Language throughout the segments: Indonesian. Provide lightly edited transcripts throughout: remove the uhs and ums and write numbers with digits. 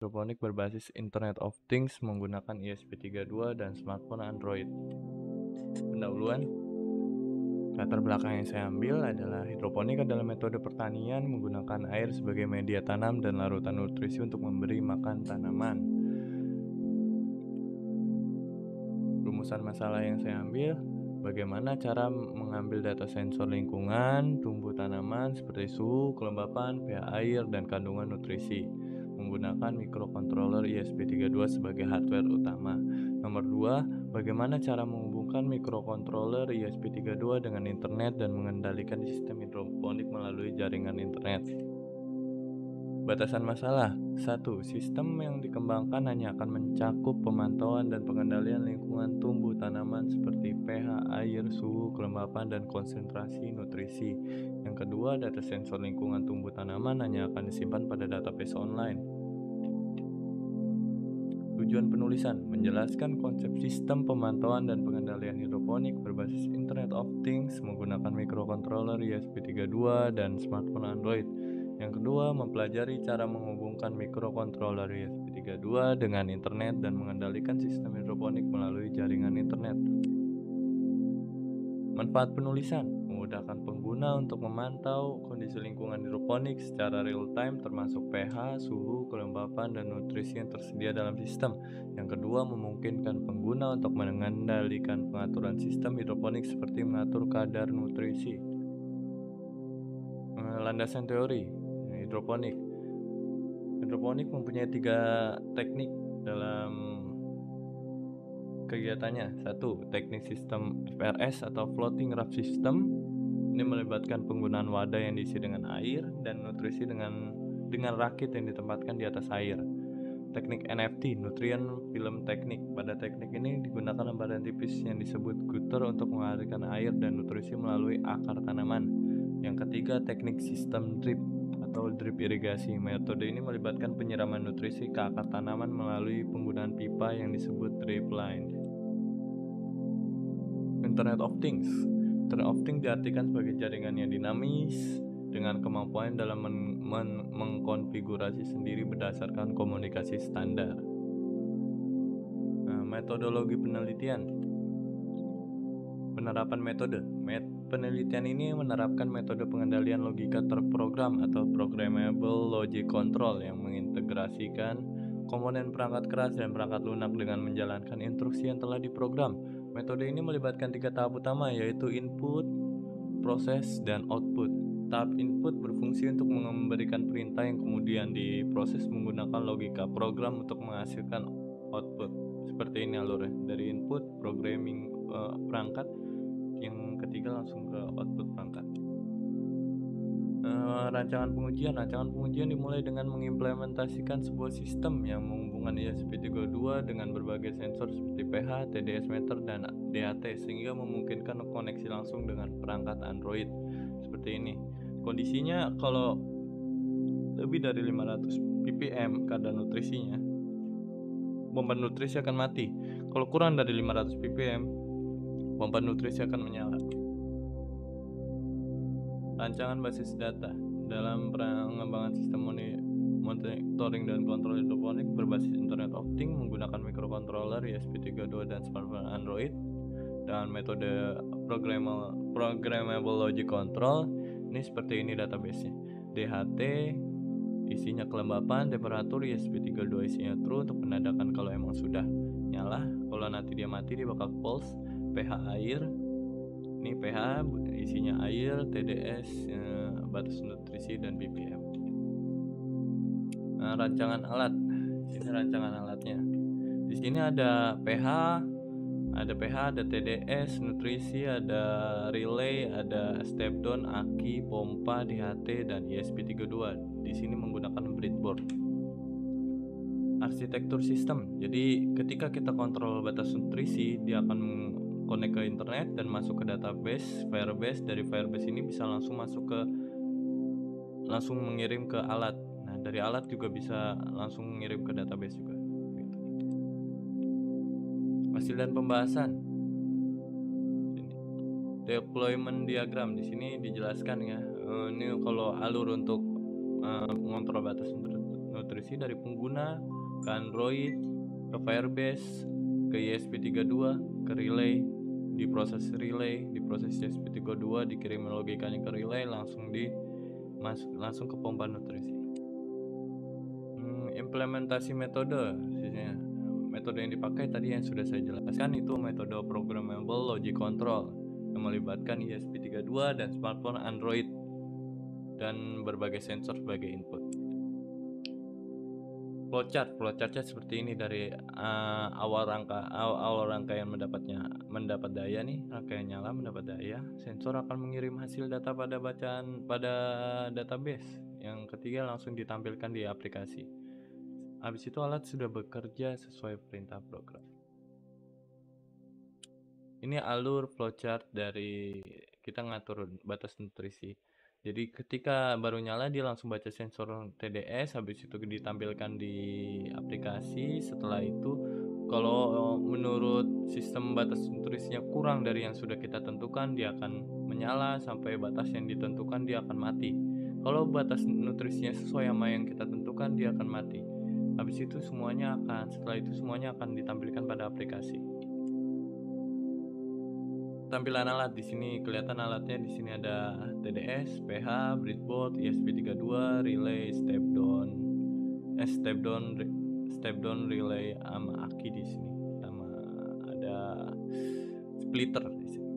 Hidroponik berbasis Internet of Things menggunakan ESP32 dan smartphone Android. Pendahuluan, latar belakang yang saya ambil adalah hidroponik adalah metode pertanian menggunakan air sebagai media tanam dan larutan nutrisi untuk memberi makan tanaman. Rumusan masalah yang saya ambil, bagaimana cara mengambil data sensor lingkungan, tumbuh tanaman seperti suhu, kelembapan, pH air, dan kandungan nutrisi menggunakan microcontroller ESP32 sebagai hardware utama. Nomor 2, bagaimana cara menghubungkan microcontroller ESP32 dengan internet dan mengendalikan sistem hidroponik melalui jaringan internet. Batasan masalah 1. Sistem yang dikembangkan hanya akan mencakup pemantauan dan pengendalian lingkungan tumbuh tanaman seperti pH, air, suhu, kelembapan, dan konsentrasi nutrisi. Yang kedua, data sensor lingkungan tumbuh tanaman hanya akan disimpan pada database online. Tujuan penulisan, menjelaskan konsep sistem pemantauan dan pengendalian hidroponik berbasis Internet of Things menggunakan microcontroller ESP32 dan smartphone Android. Yang kedua, mempelajari cara menghubungkan microcontroller ESP32 dengan internet dan mengendalikan sistem hidroponik melalui jaringan internet. Manfaat penulisan, memudahkan pengguna untuk memantau kondisi lingkungan hidroponik secara real-time termasuk pH, suhu, kelembapan, dan nutrisi yang tersedia dalam sistem. Yang kedua, memungkinkan pengguna untuk mengendalikan pengaturan sistem hidroponik seperti mengatur kadar nutrisi. Landasan teori hidroponik. Hidroponik mempunyai 3 teknik dalam kegiatannya. 1. Teknik sistem FRS atau Floating Raft System. Ini melibatkan penggunaan wadah yang diisi dengan air dan nutrisi dengan rakit yang ditempatkan di atas air. Teknik NFT, Nutrient Film Teknik. Pada teknik ini digunakan lembaran tipis yang disebut gutter untuk mengalirkan air dan nutrisi melalui akar tanaman. Yang ketiga, teknik sistem drip atau drip irigasi. Metode ini melibatkan penyiraman nutrisi ke akar tanaman melalui penggunaan pipa yang disebut drip line. Internet of Things. Internet of Things diartikan sebagai jaringan yang dinamis dengan kemampuan dalam mengkonfigurasi sendiri berdasarkan komunikasi standar. Metodologi penelitian. Penerapan metode. Penelitian ini menerapkan metode pengendalian logika terprogram atau programmable logic control yang mengintegrasikan komponen perangkat keras dan perangkat lunak dengan menjalankan instruksi yang telah diprogram. Metode ini melibatkan 3 tahap utama, yaitu input, proses, dan output. Tahap input berfungsi untuk memberikan perintah yang kemudian diproses menggunakan logika program untuk menghasilkan output. Seperti ini alurnya, dari input, programming perangkat, yang ketiga langsung ke output perangkat. Rancangan pengujian dimulai dengan mengimplementasikan sebuah sistem yang menghubungkan ESP32 dengan berbagai sensor seperti pH, TDS meter, dan DHT sehingga memungkinkan koneksi langsung dengan perangkat Android. Seperti ini. Kondisinya kalau lebih dari 500 ppm kadar nutrisinya, pompa nutrisi akan mati. Kalau kurang dari 500 ppm, pompa nutrisi akan menyala. Rancangan basis data. Dalam pengembangan sistem monitoring dan kontrol hidroponik berbasis Internet of Things menggunakan microcontroller ESP32 dan smartphone Android dengan metode programmable logic control. Ini seperti ini database-nya. DHT isinya kelembapan, temperatur, ESP32 isinya true untuk menandakan kalau emang sudah nyala. Kalau nanti dia mati dia bakal false. pH air, ini pH isinya air, TDS, batas nutrisi, dan ppm. Rancangan alat. Ini rancangan alatnya. Di sini ada pH, ada TDS, nutrisi, ada relay, ada step down, aki, pompa, DHT, dan ESP32. Di sini menggunakan breadboard. Arsitektur sistem. Jadi ketika kita kontrol batas nutrisi, dia akan connect ke internet dan masuk ke database Firebase. Dari Firebase ini bisa langsung mengirim ke alat. Nah, dari alat juga bisa langsung mengirim ke database juga. Gitu. Hasil dan pembahasan. Deployment diagram di sini dijelaskan ya. Ini kalau alur untuk mengontrol batas nutrisi dari pengguna ke Android, ke Firebase, ke ESP32, ke relay, diproses ESP32, dikirim logikanya ke relay, langsung ke pompa nutrisi. Implementasi metode, metode yang dipakai tadi yang sudah saya jelaskan itu metode programmable logic control yang melibatkan ESP32 dan smartphone Android dan berbagai sensor sebagai input. Flowchartnya seperti ini dari awal rangkaian mendapat daya nih, rangkaian nyala mendapat daya, sensor akan mengirim hasil data pada database. Yang ketiga langsung ditampilkan di aplikasi. Habis itu alat sudah bekerja sesuai perintah program. Ini alur flowchart dari kita ngatur batas nutrisi. Jadi ketika baru nyala dia langsung baca sensor TDS, habis itu ditampilkan di aplikasi. Setelah itu kalau menurut sistem batas nutrisinya kurang dari yang sudah kita tentukan, dia akan menyala sampai batas yang ditentukan, dia akan mati. Kalau batas nutrisinya sesuai sama yang kita tentukan, dia akan mati. Setelah itu semuanya akan ditampilkan pada aplikasi. Tampilan alat di sini kelihatan alatnya. Di sini ada TDS, PH, breadboard, ESP32, relay, step down, relay sama aki di sini, sama ada splitter di sini.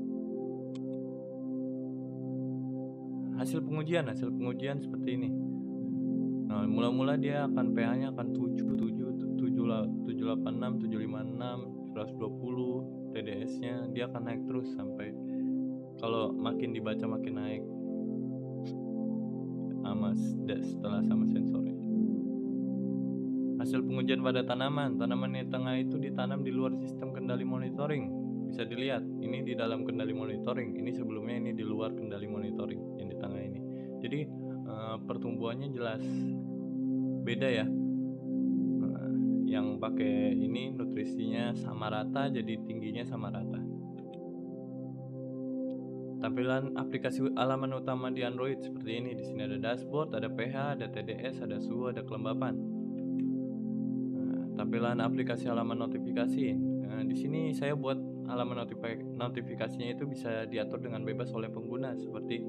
Hasil pengujian seperti ini. Nah, mula-mula dia akan pH-nya akan 786, 756, 120. TDS-nya dia akan naik terus sampai kalau makin dibaca makin naik setelah sama sensornya. Hasil pengujian pada tanaman yang tengah itu ditanam di luar sistem kendali monitoring. Bisa dilihat, ini di dalam kendali monitoring, ini sebelumnya ini di luar kendali monitoring yang di tengah ini. Jadi pertumbuhannya jelas beda ya. Yang pakai ini nutrisinya sama rata, jadi tingginya sama rata. Tampilan aplikasi halaman utama di Android seperti ini. Di sini ada dashboard, ada PH, ada TDS, ada suhu, ada kelembapan. Tampilan aplikasi halaman notifikasi. Di sini saya buat halaman notifikasinya itu bisa diatur dengan bebas oleh pengguna. Seperti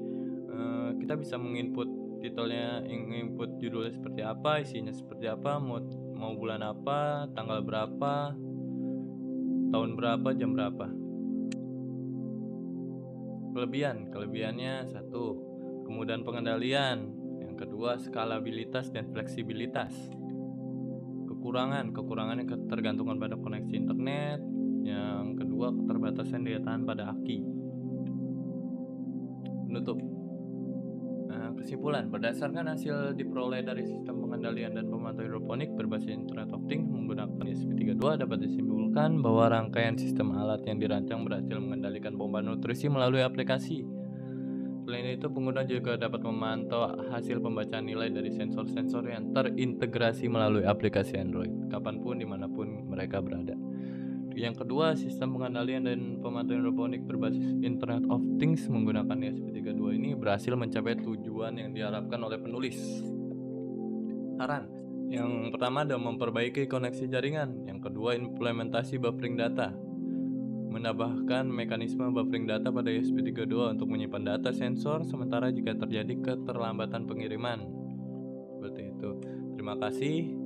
kita bisa menginput titelnya, input judulnya seperti apa, isinya seperti apa, mau bulan apa, tanggal berapa, tahun berapa, jam berapa. Kelebihannya 1, kemudahan pengendalian. Yang kedua, skalabilitas dan fleksibilitas. Kekurangannya ketergantungan pada koneksi internet. Yang kedua, keterbatasan daya tahan pada aki. Penutup. Kesimpulan, berdasarkan hasil diperoleh dari sistem pengendalian dan pemantauan hidroponik berbasis Internet of Things menggunakan ESP32 dapat disimpulkan bahwa rangkaian sistem alat yang dirancang berhasil mengendalikan pompa nutrisi melalui aplikasi. Selain itu, pengguna juga dapat memantau hasil pembacaan nilai dari sensor-sensor yang terintegrasi melalui aplikasi Android, kapanpun dimanapun mereka berada. Yang kedua, sistem pengendalian dan pemantauan hidroponik berbasis Internet of Things menggunakan ESP32 ini berhasil mencapai tujuan yang diharapkan oleh penulis. Saran, yang pertama adalah memperbaiki koneksi jaringan. Yang kedua, implementasi buffering data. Menambahkan mekanisme buffering data pada ESP32 untuk menyimpan data sensor sementara jika terjadi keterlambatan pengiriman. Seperti itu. Terima kasih.